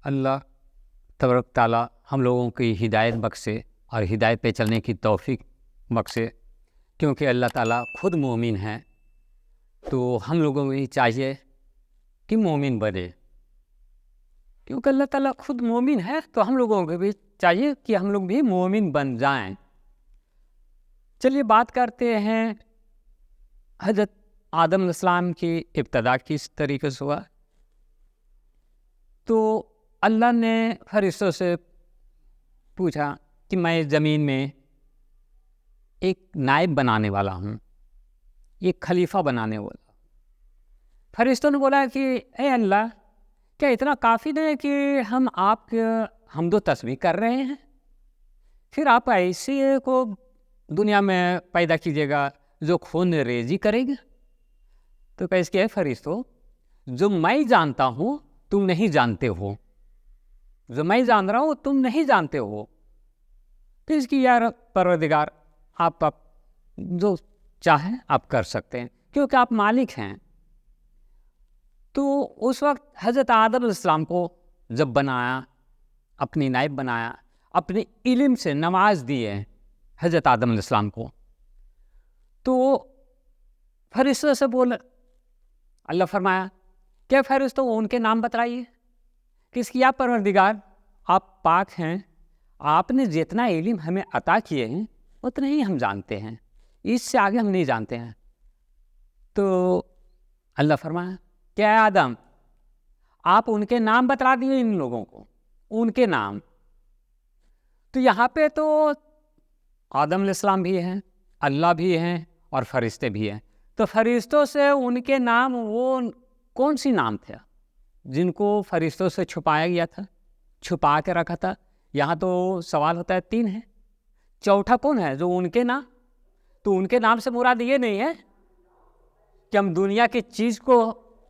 اللہ تبارک تعالیٰ ہم لوگوں کی ہدایت بخشے اور ہدایت پہ چلنے کی توفیق بخشے، کیونکہ اللہ تعالیٰ خود مومن ہیں، تو ہم لوگوں کو بھی چاہیے کہ مومن بنے، کیونکہ اللہ تعالیٰ خود مومن ہے تو ہم لوگوں کو بھی چاہیے کہ ہم لوگ بھی مومن بن جائیں۔ چلیے بات کرتے ہیں حضرت آدم علیہ السلام کی ابتدا کس طریقے سے ہوا۔ تو اللہ نے فرشتوں سے پوچھا کہ میں زمین میں ایک نائب بنانے والا ہوں، ایک خلیفہ بنانے والا۔ فرشتوں نے بولا کہ اے اللہ، کیا اتنا کافی نہیں کہ ہم آپ کے حمد و تسبیح کر رہے ہیں؟ پھر آپ ایسے کو دنیا میں پیدا کیجیے گا جو خون ریزی کرے گا؟ تو کہا اس کے فرشتوں، جو میں جانتا ہوں تم نہیں جانتے ہو، جو میں جان رہا ہوں تم نہیں جانتے ہو، تو اس کی یار پروردگار آپ جو چاہیں آپ کر سکتے ہیں، کیونکہ آپ مالک ہیں۔ تو اس وقت حضرت آدم علیہ السلام کو جب بنایا، اپنی نائب بنایا، اپنے علم سے نواز دیے حضرت آدم علیہ السلام کو، تو فرشتوں سے بول اللہ فرمایا کہ فرشتوں ان کے نام بتلائیے، کس کی آپ پروردگار آپ پاک ہیں، آپ نے جتنا علم ہمیں عطا کیے ہیں اتنا ہی ہم جانتے ہیں، اس سے آگے ہم نہیں جانتے ہیں۔ تو اللہ فرمایا کہ اے آدم، آپ ان کے نام بتلا دیے ان لوگوں کو، ان کے نام۔ تو یہاں پہ تو آدم علیہ السلام بھی ہیں، اللہ بھی ہیں اور فرشتے بھی ہیں۔ تو فرشتوں سے ان کے نام وہ کون سی نام تھے جن کو فرشتوں سے چھپایا گیا تھا، چھپا کے رکھا تھا؟ یہاں تو سوال ہوتا ہے 3 ہے، چوتھا کون ہے جو ان کے نام؟ تو ان کے نام سے مراد یہ نہیں ہے کہ ہم دنیا کی چیز کو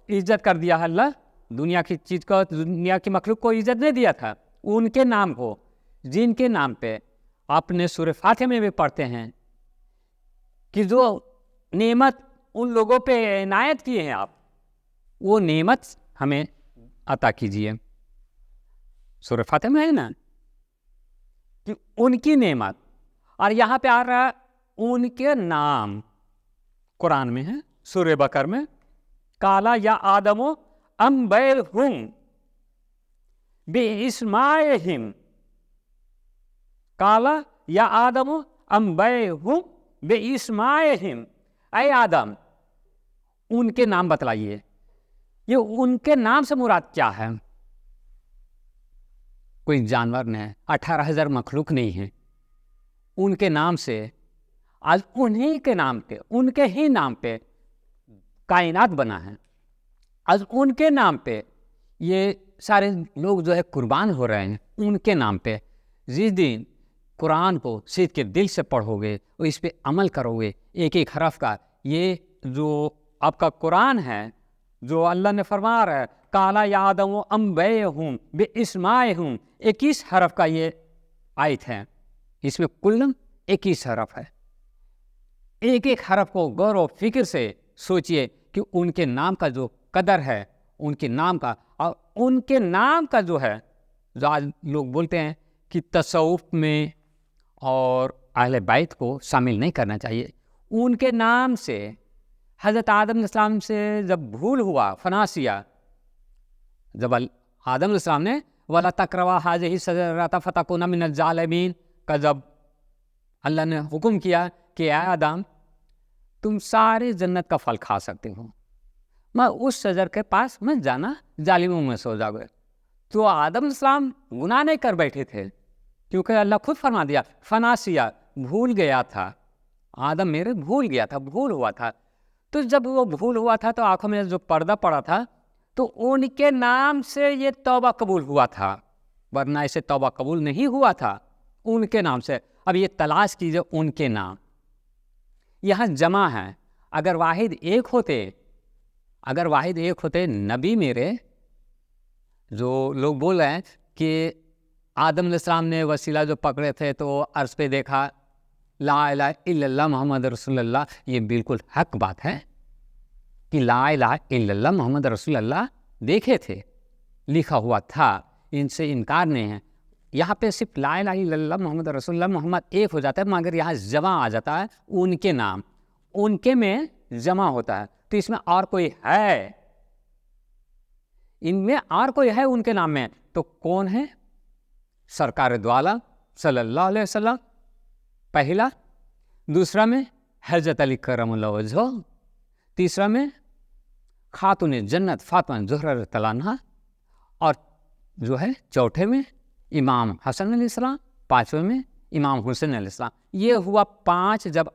عزت کر دیا ہے، اللہ دنیا کی چیز کو، دنیا کی مخلوق کو عزت نہیں دیا تھا، ان کے نام کو، جن کے نام پہ آپ نے سورہ فاتحہ میں بھی پڑھتے ہیں کہ جو نعمت ان لوگوں پہ عنایت کیے ہیں آپ، وہ نعمت ہمیں عطا کیجیے۔ سورہ فاتحہ میں ہے نا کہ ان کی نعمت، اور یہاں پہ آ رہا ان کے نام، قرآن میں ہے سورہ بقرہ میں، کالا یا آدم انبئہم باسمائہم، کالا یا آدم انبئہم باسمائہم، اے آدم ان کے نام بتلائیے۔ یہ ان کے نام سے مراد کیا ہے؟ کوئی جانور نہیں، 18,000 مخلوق نہیں ہے، ان کے نام سے، آج انہی کے نام پہ، ان کے ہی نام پہ کائنات بنا ہے، آج ان کے نام پہ یہ سارے لوگ جو ہے قربان ہو رہے ہیں، ان کے نام پہ۔ جس دن قرآن کو سیدھ کے دل سے پڑھو گے اور اس پہ عمل کرو گے ایک ایک حرف کا، یہ جو آپ کا قرآن ہے، جو اللہ نے فرما رہا ہے کالا یا آدم انبئہم باسمائہم، 21 حرف کا یہ آیت ہے، اس میں کل 21 حرف ہے۔ ایک ایک حرف کو غور و فکر سے سوچئے کہ ان کے نام کا جو قدر ہے، ان کے نام کا، اور ان کے نام کا جو ہے، جو آج لوگ بولتے ہیں کہ تصوف میں اور اہل بیت کو شامل نہیں کرنا چاہیے، ان کے نام سے حضرت آدم علیہ السلام سے جب بھول ہوا، فناسیہ، جب آدم علیہ السلام نے وَلَا تَقْرَبَا هَٰذِهِ الشَّجَرَةَ فَتَكُونَا مِنَ الظَّالِمِينَ کا جب اللہ نے حکم کیا کہ اے آدم تم سارے جنت کا پھل کھا سکتے ہو، میں اس شجر کے پاس میں جانا ظالموں میں سو جاؤ گے، تو آدم علیہ السلام گناہ نہیں کر بیٹھے تھے، کیونکہ اللہ خود فرما دیا فناسیہ، بھول گیا تھا، آدم میرے بھول گیا تھا، بھول ہوا تھا۔ تو جب وہ بھول ہوا تھا تو آنکھوں میں جو پردہ پڑا تھا، تو ان کے نام سے یہ توبہ قبول ہوا تھا، ورنہ اسے توبہ قبول نہیں ہوا تھا، ان کے نام سے۔ اب یہ تلاش کیجئے ان کے نام، یہاں جمع ہے، اگر واحد ایک ہوتے نبی میرے، جو لوگ بول رہے ہیں کہ آدم علیہ السلام نے وسیلہ جو پکڑے تھے تو عرش پہ دیکھا لا الہ الا اللہ محمد رسول اللہ، یہ بالکل حق بات ہے کہ لا الہ الا اللہ محمد رسول اللہ دیکھے تھے، لکھا ہوا تھا، ان سے انکار نہیں ہے. یہاں پہ صرف لا الہ الا اللہ محمد رسول اللہ محمد ایک ہو جاتا ہے، مگر یہاں جمع آ جاتا ہے ان کے نام، ان کے میں جمع ہوتا ہے. تو اس میں اور کوئی ہے، ان میں اور کوئی ہے ان کے نام میں، تو کون ہے؟ سرکار دو عالم صلی اللہ علیہ وسلم پہلا، دوسرا میں حضرت علی کرم اللہ وجہہ، تیسرا میں خاتون جنت فاطمہ زہرا رضی اللہ عنہا، اور جو ہے چوتھے میں امام حسن علیہ السلام، پانچویں میں امام حسین علیہ السلام. یہ ہوا 5. جب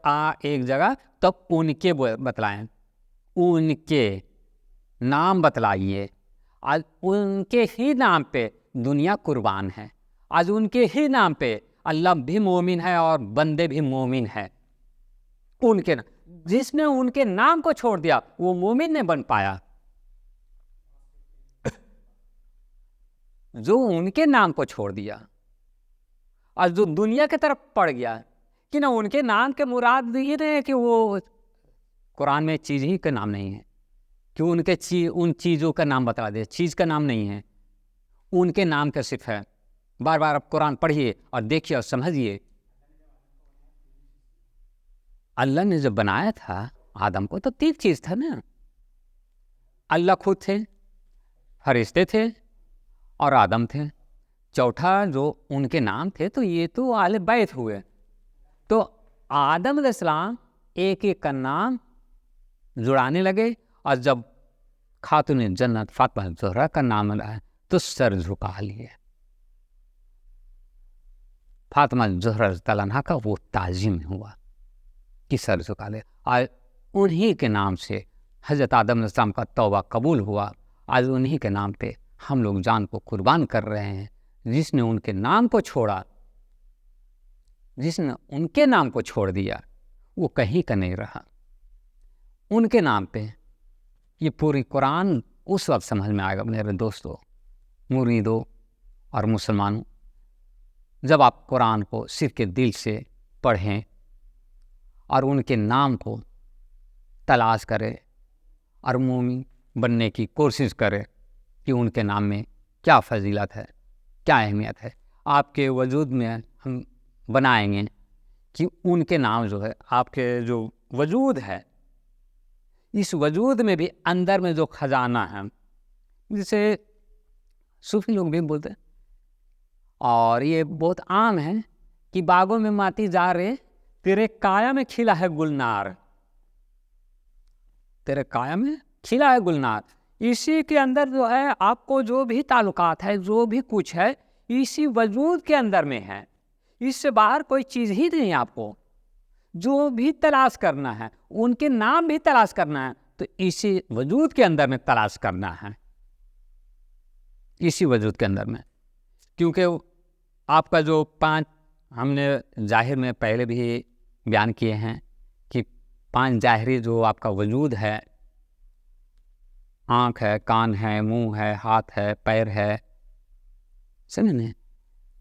ایک جگہ تب ان کے بتلائیں، ان کے نام بتلائیے. آج ان کے ہی نام پہ دنیا قربان ہے، آج ان کے ہی نام پہ اللہ بھی مومن ہے اور بندے بھی مومن ہے. ان کے نام، جس نے ان کے نام کو چھوڑ دیا وہ مومن نہیں بن پایا. جو ان کے نام کو چھوڑ دیا اور جو دنیا کی طرف پڑ گیا، کہ نہ ان کے نام کے مراد یہ نہیں ہے کہ وہ قرآن میں چیز ہی کا نام نہیں ہے کہ ان چیزوں کا نام بتا دے، چیز کا نام نہیں ہے، ان کے نام کا صرف ہے. بار بار آپ قرآن پڑھیے اور دیکھیے اور سمجھیے. اللہ نے جب بنایا تھا آدم کو تو 3 چیز تھا نا. اللہ خود تھے، فرشتے تھے اور آدم تھے. چوتھا جو ان کے نام تھے تو یہ تو اہل بیت ہوئے. تو آدم علیہ السلام ایک ایک کا نام جڑانے لگے، اور جب خاتون جنت فاطمہ زہرا کا نام آیا تو سر جھکا لیے. فاطمہ زہرا رضی اللہ عنہا کا وہ تعظیم ہوا کہ سر جھکا لے. اور انہی کے نام سے حضرت آدم علیہ السلام کا توبہ قبول ہوا. آج انہی کے نام پہ ہم لوگ جان کو قربان کر رہے ہیں. جس نے ان کے نام کو چھوڑا، جس نے ان کے نام کو چھوڑ دیا وہ کہیں کا نہیں رہا. ان کے نام پہ یہ پوری قرآن اس وقت سمجھ میں آئے گا میرے دوستوں، مریدوں اور مسلمانوں، جب آپ قرآن کو صرف کے دل سے پڑھیں اور ان کے نام کو تلاش کریں اور مومن بننے کی کوشش کریں کہ ان کے نام میں کیا فضیلت ہے، کیا اہمیت ہے. آپ کے وجود میں ہم بنائیں گے کہ ان کے نام جو ہے آپ کے جو وجود ہے، اس وجود میں بھی اندر میں جو خزانہ ہے، جسے صوفی لوگ بھی بولتے ہیں، اور یہ بہت عام ہے کہ باغوں میں ماتی جا رہے تیرے کایا میں کھلا ہے گلنار، تیرے کایا میں کھلا ہے گلنار. اسی کے اندر جو ہے آپ کو جو بھی تعلقات ہے، جو بھی کچھ ہے، اسی وجود کے اندر میں ہے. اس سے باہر کوئی چیز ہی نہیں. آپ کو جو بھی تلاش کرنا ہے، ان کے نام بھی تلاش کرنا ہے تو اسی وجود کے اندر میں تلاش کرنا ہے، اسی وجود کے اندر میں. کیونکہ آپ کا جو 5 ہم نے ظاہر میں پہلے بھی بیان کیے ہیں کہ 5 ظاہری جو آپ کا وجود ہے، آنکھ ہے، کان ہے، منہ ہے، ہاتھ ہے، پیر ہے، سمجھنے.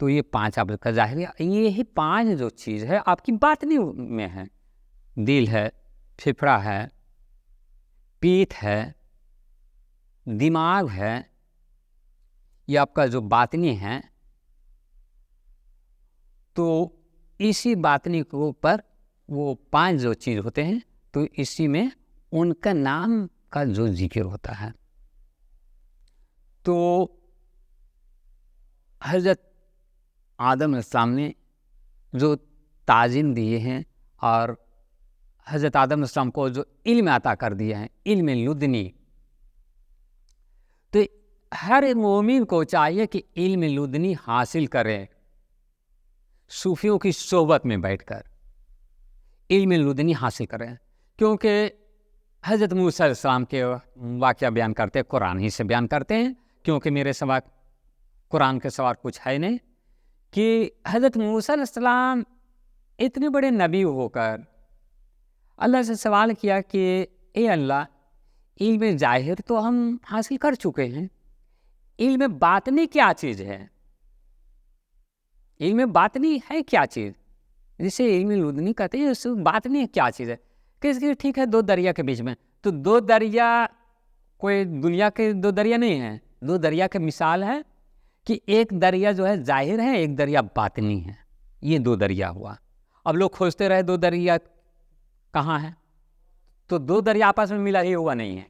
تو یہ 5 آپ کا ظاہری، یہی 5 جو چیز ہے آپ کی باطنی میں ہے. دل ہے، پھیپھڑا ہے، پیٹھ ہے، دماغ ہے، یہ آپ کا جو باطنی ہے. تو اسی باطنی کے اوپر وہ 5 جو چیز ہوتے ہیں تو اسی میں ان کا نام کا جو ذکر ہوتا ہے. تو حضرت آدم علیہ السلام نے جو تعظیم دیے ہیں اور حضرت آدم علیہ السلام کو جو علم عطا کر دیا ہے، علم لدنی، تو ہر مومن کو چاہیے کہ علم لدنی حاصل کرے. صوفیوں کی صحبت میں بیٹھ کر علم لدنی حاصل کریں. کیونکہ حضرت موسیٰ علیہ السلام کے واقعہ بیان کرتے، قرآن ہی سے بیان کرتے ہیں، کیونکہ میرے سوا قرآن کے سوا کچھ ہے نہیں. کہ حضرت موسیٰ علیہ السلام اتنے بڑے نبی ہو کر اللہ سے سوال کیا کہ اے اللہ، علم ظاہر تو ہم حاصل کر چکے ہیں، علم باطنی کیا چیز ہے؟ علم باطنی ہے کیا چیز جسے علم لدنی کہتے ہیں؟ اس باطنی کیا چیز ہے؟ کہ ٹھیک ہے 2 دریا کے بیچ میں، تو 2 دریا کوئی دنیا کے 2 دریا نہیں ہیں. 2 دریا کی مثال ہے کہ ایک دریا جو ہے ظاہر ہے، ایک دریا باطنی ہے. یہ دو دریا ہوا. اب لوگ کھوجتے رہے دو دریا کہاں ہے، تو دو دریا آپس میں ملا ہی ہوا نہیں ہے.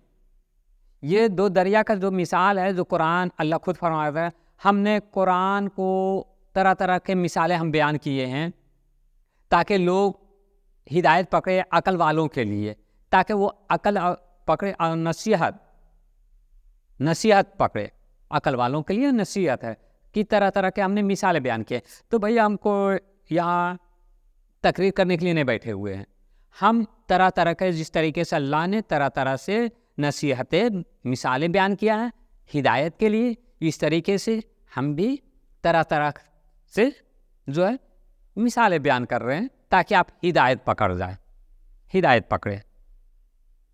یہ دو دریا کا جو مثال ہے، جو قرآن اللہ خود فرماتا ہے، ہم نے قرآن کو طرح طرح کے مثالیں ہم بیان کیے ہیں تاکہ لوگ ہدایت پکڑے عقل والوں کے لیے، تاکہ وہ عقل پکڑے اور نصیحت پکڑے. عقل والوں کے لیے نصیحت ہے کہ طرح طرح کے ہم نے مثالیں بیان کیے. تو بھئی ہم کو یہاں تقریر کرنے کے لیے نہیں بیٹھے ہوئے ہیں. ہم طرح طرح کے جس طریقے سے اللہ نے طرح طرح سے نصیحتیں مثالیں بیان کیا ہے ہدایت کے لیے، اس طریقے سے ہم بھی طرح طرح سے جو ہے مثالیں بیان کر رہے ہیں تاکہ آپ ہدایت پکڑ جائیں، ہدایت پکڑے.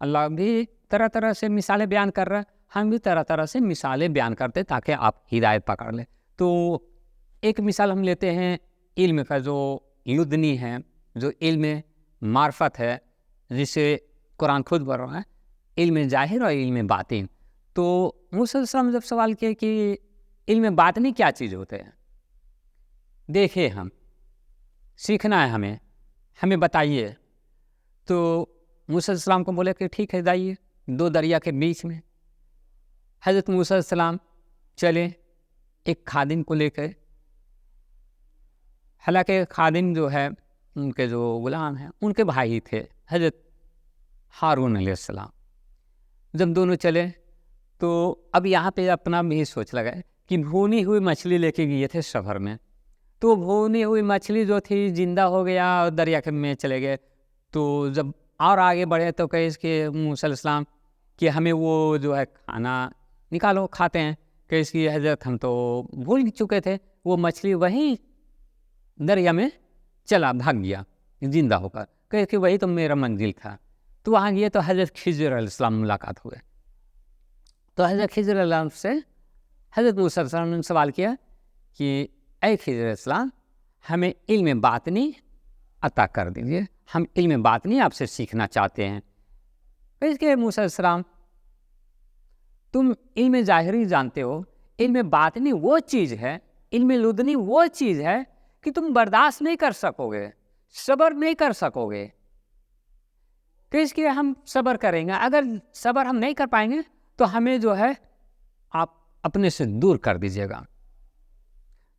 اللہ بھی طرح طرح سے مثالیں بیان کر رہا ہے، ہم بھی طرح طرح سے مثالیں بیان کرتے تاکہ آپ ہدایت پکڑ لیں. تو ایک مثال ہم لیتے ہیں علم کا، جو لدنی ہے، جو علم معرفت ہے، جسے قرآن خود بول رہا ہے علم ظاہر اور علم باطن. تو موسیٰ علیہ السلام جب سوال کیا کہ علم باطنی کیا چیز ہوتے ہیں، دیکھیں ہم سیکھنا ہے ہمیں بتائیے. تو موسیٰ علیہ السلام کو بولے کہ ٹھیک ہے جائیے دو دریا کے بیچ میں. حضرت موسیٰ علیہ السلام چلے ایک خادم کو لے کر. حالانکہ خادم جو ہے ان کے جو غلام ہیں ان کے بھائی تھے حضرت ہارون علیہ السلام. جب دونوں چلے تو اب یہاں پہ اپنا بھی سوچ لگا کہ بھونی ہوئی مچھلی لے کے گئے تھے سفر میں، تو بھونی ہوئی مچھلی جو تھی زندہ ہو گیا اور دریا کے میں چلے گئے. تو جب اور آگے بڑھے تو کہے اس کے موسیٰ علیہ السلام کہ ہمیں وہ جو ہے کھانا نکالو کھاتے ہیں. کہ اس کی حضرت ہم تو بھول چکے تھے، وہ مچھلی وہیں دریا میں چلا بھاگ گیا زندہ ہو کر، کہ وہی تو میرا منزل تھا. تو وہاں گئے تو حضرت خضر علیہ السلام ملاقات ہوئے. تو حضرت خضر علیہ السلام سے حضرت موسیٰ علیہ السلام نے سوال کیا کہ اے خضر علیہ السلام ہمیں علم باطنی عطا کر دیجیے، ہم علم باطنی آپ سے سیکھنا چاہتے ہیں. اس کے موسیٰ علیہ السلام تم علم ظاہری جانتے ہو، علم باطنی وہ چیز ہے، علم لدنی وہ چیز ہے کہ تم برداشت نہیں کر سکو گے، صبر نہیں کر سکو گے. تو اس کے ہم صبر کریں گے، اگر صبر ہم نہیں کر پائیں گے تو ہمیں جو ہے آپ اپنے سے دور کر دیجیے گا.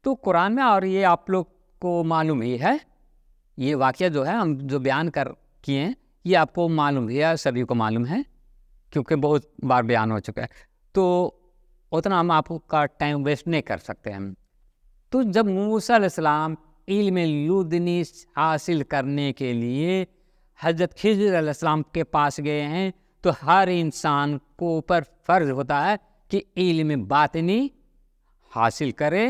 تو قرآن میں، اور یہ آپ لوگ کو معلوم ہی ہے، یہ واقعہ جو ہے ہم جو بیان کیے ہیں یہ آپ کو معلوم ہے، سبھی کو معلوم ہے کیونکہ بہت بار بیان ہو چکا ہے. تو اتنا ہم آپ کا ٹائم ویسٹ نہیں کر سکتے ہم. تو جب موسیٰ علیہ السلام علم لدنی حاصل کرنے کے لیے حضرت خضر علیہ السلام کے پاس گئے ہیں تو ہر انسان کو اوپر فرض ہوتا ہے کہ علم باطنی حاصل کرے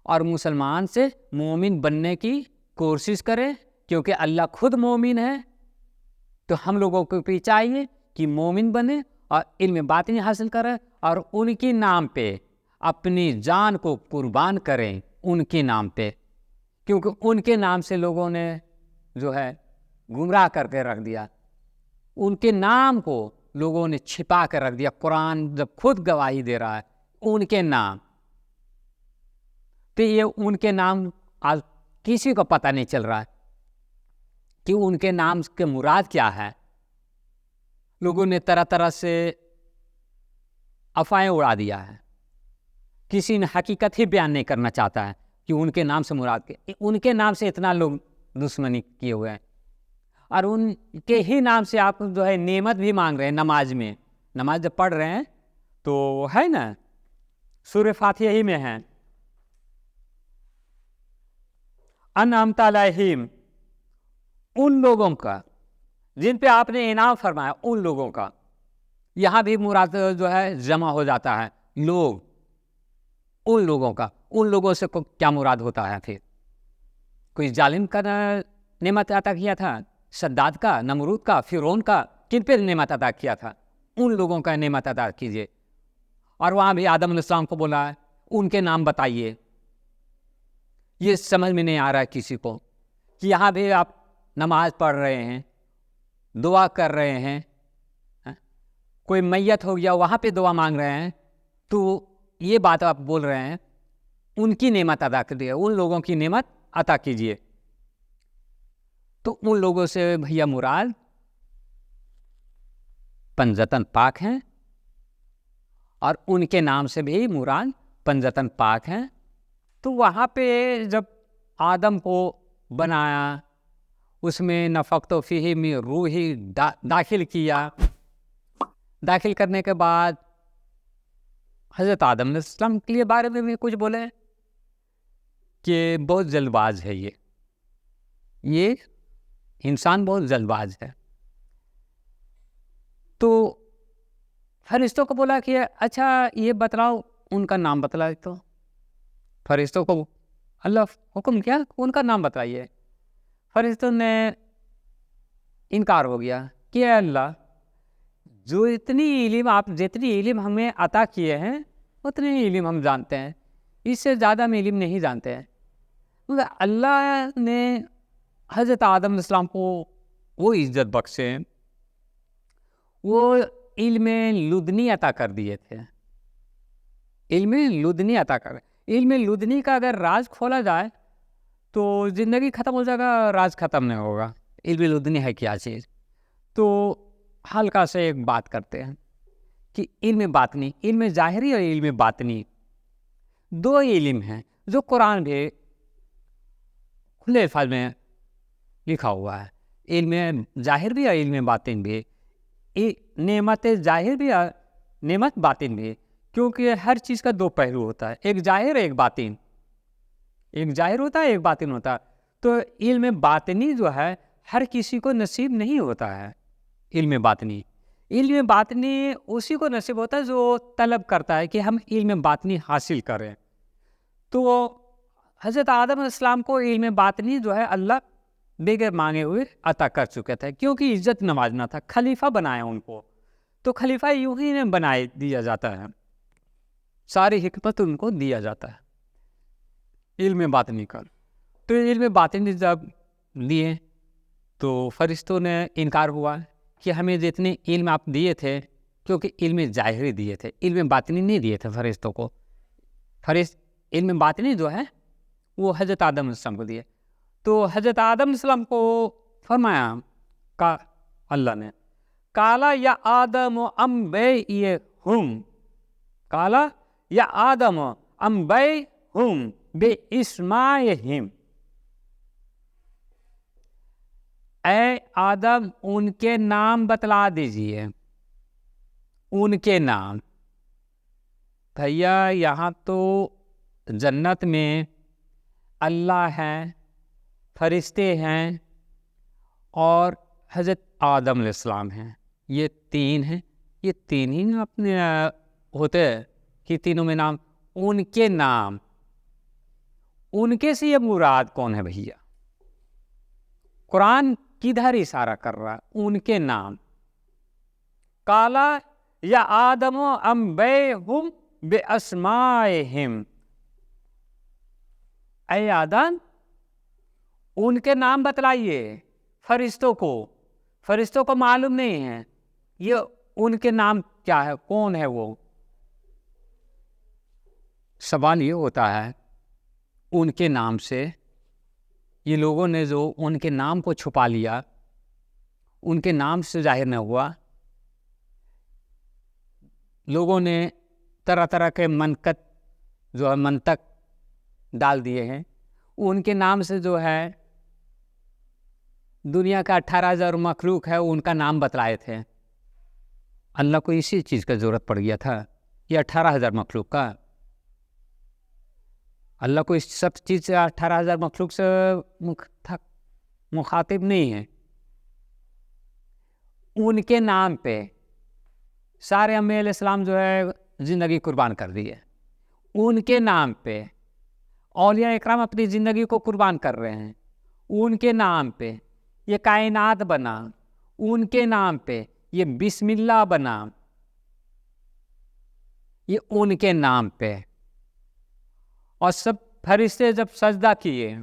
اور مسلمان سے مومن بننے کی کوشش کرے، کیونکہ اللہ خود مومن ہے. تو ہم لوگوں کو بھی چاہیے کہ مومن بنے اور علم باطنی حاصل کرے اور ان کے نام پہ اپنی جان کو قربان کریں، ان کے نام پہ، کیونکہ ان کے نام سے لوگوں نے جو ہے گمراہ کر کے رکھ دیا، ان کے نام کو لوگوں نے چھپا کر رکھ دیا. قرآن جب خود گواہی دے رہا ہے ان کے نام، تو یہ ان کے نام آج کسی کو پتہ نہیں چل رہا ہے کہ ان کے نام کے مراد کیا ہے. لوگوں نے طرح طرح سے افواہیں اڑا دیا ہے، کسی نے حقیقت ہی بیان نہیں کرنا چاہتا ہے کہ ان کے نام سے مراد کے. ان کے نام سے اتنا لوگ دشمنی کیے ہوئے ہیں، اور ان کے ہی نام سے آپ جو ہے نعمت بھی مانگ رہے ہیں. نماز جب پڑھ رہے ہیں تو ہے نا سورہ فاتحہ ہی میں ہے انعمت علیہم، ان لوگوں کا جن پہ آپ نے انعام فرمایا، ان لوگوں کا. یہاں بھی مراد جو ہے جمع ہو جاتا ہے لوگ، ان لوگوں کا. ان لوگوں سے کیا مراد ہوتا ہے؟ پھر کوئی ظالم کا نعمت عطا کیا تھا، شداد کا، نمرود کا، فرعون کا، کن پہ نعمت عطا کیا تھا؟ ان لوگوں کا نعمت عطا کیجیے. اور وہاں بھی آدم علیہ السلام کو بولا ہے ان کے نام بتائیے. یہ سمجھ میں نہیں آ رہا ہے کسی کو کہ یہاں بھی آپ نماز پڑھ رہے ہیں، دعا کر رہے ہیں، کوئی میت ہو گیا وہاں پہ دعا مانگ رہے ہیں، تو یہ بات آپ بول رہے ہیں، ان کی نعمت ادا کریے، ان لوگوں کی نعمت عطا کیجیے. تو ان لوگوں سے بھیا مراد پنجتن پاک ہیں، اور ان کے نام سے بھی مراد پنجتن پاک ہیں. تو وہاں پہ جب آدم کو بنایا، اس میں نفخت فیہ من روحی داخل کیا. داخل کرنے کے بعد حضرت آدم علیہ السلام کے بارے میں بھی کچھ بولے کہ بہت جلد باز ہے، یہ انسان بہت جلد باز ہے. تو فرشتوں کو بولا کہ اچھا یہ بتلاؤ، ان کا نام بتلائے. تو فرشتوں کو اللہ حکم کیا ان کا نام بتائیے. فرشتوں نے انکار ہو گیا کہ اے اللہ، جو جتنی علم ہمیں عطا کیے ہیں اتنی علم ہم جانتے ہیں، اس سے زیادہ ہم علم نہیں جانتے ہیں. اللہ نے حضرت آدم علیہ السلام کو وہ عزت بخشے، وہ علم لدنی عطا کر دیے تھے. علم لدنی عطا کر، علم لدنی کا اگر راز کھولا جائے تو زندگی ختم ہو جائے گا، راز ختم نہیں ہوگا. علم لدنی ہے کیا چیز؟ تو ہلکا سے ایک بات کرتے ہیں کہ علم باطنی، علم ظاہری اور علم باطنی دو علم ہیں جو قرآن بھی کھلے الفاظ میں لکھا ہوا ہے. علم ظاہر بھی اور علم باطن بھی، نعمت ظاہر بھی اور نعمت باطن بھی، کیونکہ ہر چیز کا دو پہلو ہوتا ہے، ایک ظاہر ایک باطن. ایک ظاہر ہوتا ہے ایک باطن ہوتا ہے. تو علم باطنی جو ہے ہر کسی کو نصیب نہیں ہوتا ہے. علم باطنی اسی کو نصیب ہوتا ہے جو طلب کرتا ہے کہ ہم علم باطنی حاصل کریں. تو حضرت آدم علیہ السلام کو علم باطنی جو ہے اللہ بغیر مانگے ہوئے عطا کر چکے تھے، کیونکہ عزت نوازنا تھا، خلیفہ بنایا ان کو. تو خلیفہ یوں ہی نے بنائے دیا جاتا ہے، ساری حکمت ان کو دیا جاتا ہے علم باطنی کا. تو علم باطنی جب لیے تو فرشتوں نے انکار ہوا کہ ہمیں جتنے علم آپ دیے تھے، کیونکہ علم ظاہری دیے تھے، علم باطنی نہیں دیے تھے فرشتوں کو. علم باطنی جو ہے وہ حضرت آدم علیہ السلام کو دیے. تو حضرت آدم علیہ السلام کو فرمایا اللہ نے، کالا یا آدم ام بیئہم، کالا یا آدم ام بیئہم بے اسمائہم. اے آدم ان کے نام بتلا دیجئے، ان کے نام. بھیا یہاں تو جنت میں اللہ ہیں، فرشتے ہیں اور حضرت آدم علیہ السلام ہیں، یہ تین ہیں. یہ تین ہی اپنے ہوتے ہیں کہ تینوں میں نام. ان کے نام، ان کے سے یہ مراد کون ہے بھیا؟ قرآن کدھر اشارہ کر رہا ہے؟ ان کے نام. کالا یا آدم ام بیہم بے اسمائہم. اے آدم ان کے نام بتلائیے فرشتوں کو. فرشتوں کو معلوم نہیں ہے یہ ان کے نام کیا ہے، کون ہے وہ. سوال یہ ہوتا ہے ان کے نام سے، یہ لوگوں نے جو ان کے نام کو چھپا لیا، ان کے نام سے ظاہر نہ ہوا. لوگوں نے طرح طرح کے منطق ڈال دیے ہیں. ان کے نام سے جو ہے دنیا کا 18,000 مخلوق ہے ان کا نام بتلائے تھے. اللہ کو اسی چیز کا ضرورت پڑ گیا تھا، یہ 18,000 مخلوق کا. اللہ کو اس سب چیز سے 18,000 مخلوق سے مخاطب نہیں ہے. ان کے نام پہ سارے انبیاء علیہ السلام جو ہے زندگی قربان کر دی ہے. ان کے نام پہ اولیاء اکرام اپنی زندگی کو قربان کر رہے ہیں. ان کے نام پہ یہ کائنات بنا، ان کے نام پہ یہ بسم اللہ بنا، یہ ان کے نام پہ. اور سب فرشتے جب سجدہ کیے،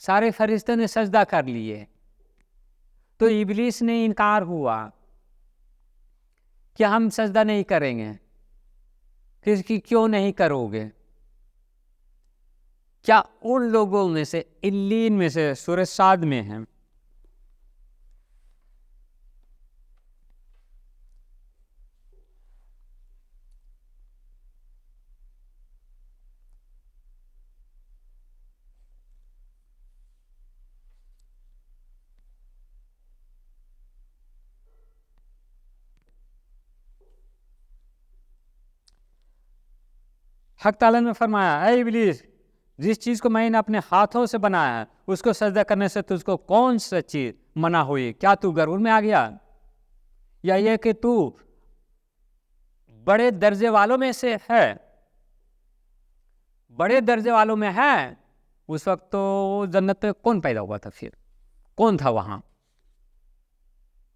سارے فرشتے نے سجدہ کر لیے، تو ابلیس نے انکار ہوا کہ ہم سجدہ نہیں کریں گے. کہ اس کی کیوں نہیں کرو گے؟ کیا ان لوگوں میں سے الین میں سے سورہ صاد میں ہیں حق تعالیٰ نے فرمایا اے ابلیس جس چیز کو میں نے اپنے ہاتھوں سے بنایا ہے اس کو سجدہ کرنے سے تجھ کو کون سا چیز منع ہوئی؟ کیا تو غرور میں آ گیا؟ یا یہ کہ تو بڑے درجے والوں میں سے ہے؟ بڑے درجے والوں میں ہے؟ اس وقت تو جنت پہ کون پیدا ہوا تھا؟ پھر کون تھا وہاں؟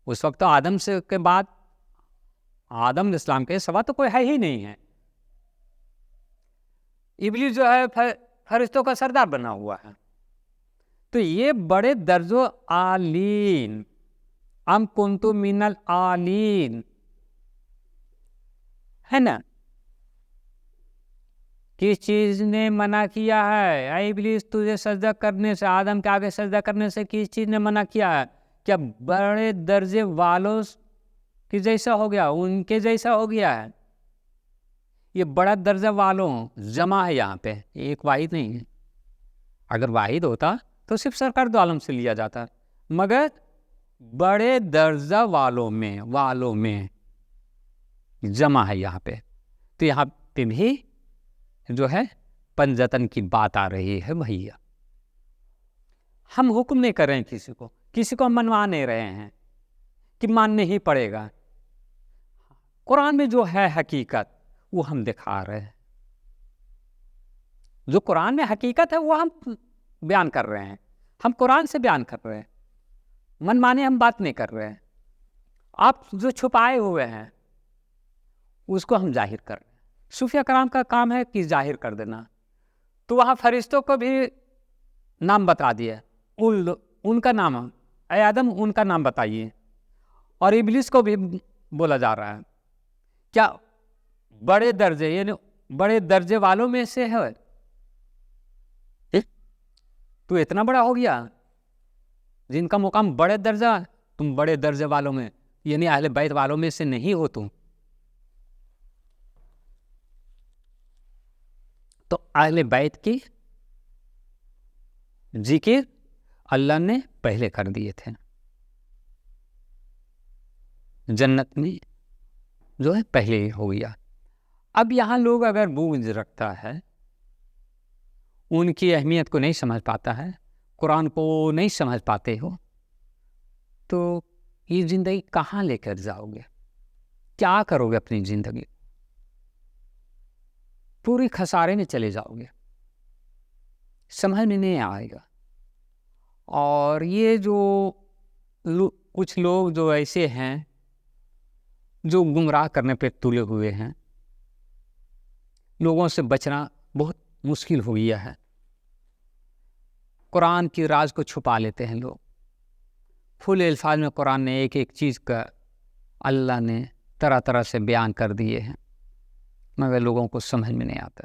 اس وقت تو آدم سے کے بعد آدم علیہ السلام کے سوا تو کوئی ہے ہی نہیں ہے. ابلیس جو ہے فرشتوں کا سردار بنا ہوا ہے. تو یہ بڑے درجو عالین، ام کنتم من العالین ہے نا. کس چیز نے منع کیا ہے؟ اے ابلیس تجھے سجدہ کرنے سے، آدم کے آگے سجدہ کرنے سے کس چیز نے منع کیا ہے؟ کیا بڑے درجے والوں کی جیسا ہو گیا، ان کے جیسا ہو گیا ہے؟ یہ بڑا درجہ والوں جمع ہے یہاں پہ، ایک واحد نہیں ہے. اگر واحد ہوتا تو صرف سرکار دو عالم سے لیا جاتا، مگر بڑے درجہ والوں میں جمع ہے یہاں پہ. تو یہاں پہ بھی جو ہے پنجتن کی بات آ رہی ہے. بھیا ہم حکم نہیں کر رہے ہیں کسی کو ہم منوا نہیں رہے ہیں کہ ماننے ہی پڑے گا. قرآن میں جو ہے حقیقت وہ ہم دکھا رہے ہیں. جو قرآن میں حقیقت ہے وہ ہم بیان کر رہے ہیں. ہم قرآن سے بیان کر رہے ہیں، من مانے ہم بات نہیں کر رہے ہیں. آپ جو چھپائے ہوئے ہیں اس کو ہم ظاہر کر رہے ہیں. صوفیہ کرام کا کام ہے کہ ظاہر کر دینا. تو وہاں فرشتوں کو بھی نام بتا دیا، ان کا نام، اے آدم ان کا نام بتائیے. اور ابلیس کو بھی بولا جا رہا ہے کیا بڑے درجے، یعنی بڑے درجے والوں میں سے ہے. تو اتنا بڑا ہو گیا جن کا مقام بڑے درجہ، تم بڑے درجے والوں میں یعنی اہل بیت والوں میں سے نہیں ہو تم. تو اہل بیت کی ذکر اللہ نے پہلے کر دیے تھے. جنت میں جو ہے پہلے ہی ہو گیا. اب یہاں لوگ اگر بوجھ رکھتا ہے، ان کی اہمیت کو نہیں سمجھ پاتا ہے، قرآن کو نہیں سمجھ پاتے ہو، تو یہ زندگی کہاں لے کر جاؤ گے؟ کیا کرو گے اپنی زندگی؟ پوری خسارے میں چلے جاؤ گے، سمجھ میں نہیں آئے گا. اور یہ جو کچھ لوگ جو ایسے ہیں جو گمراہ کرنے پہ تلے ہوئے ہیں، لوگوں سے بچنا بہت مشکل ہو گیا ہے. قرآن کی راز کو چھپا لیتے ہیں لوگ. فل الفاظ میں قرآن نے ایک ایک چیز کا اللہ نے طرح طرح سے بیان کر دیے ہیں، مگر لوگوں کو سمجھ میں نہیں آتا.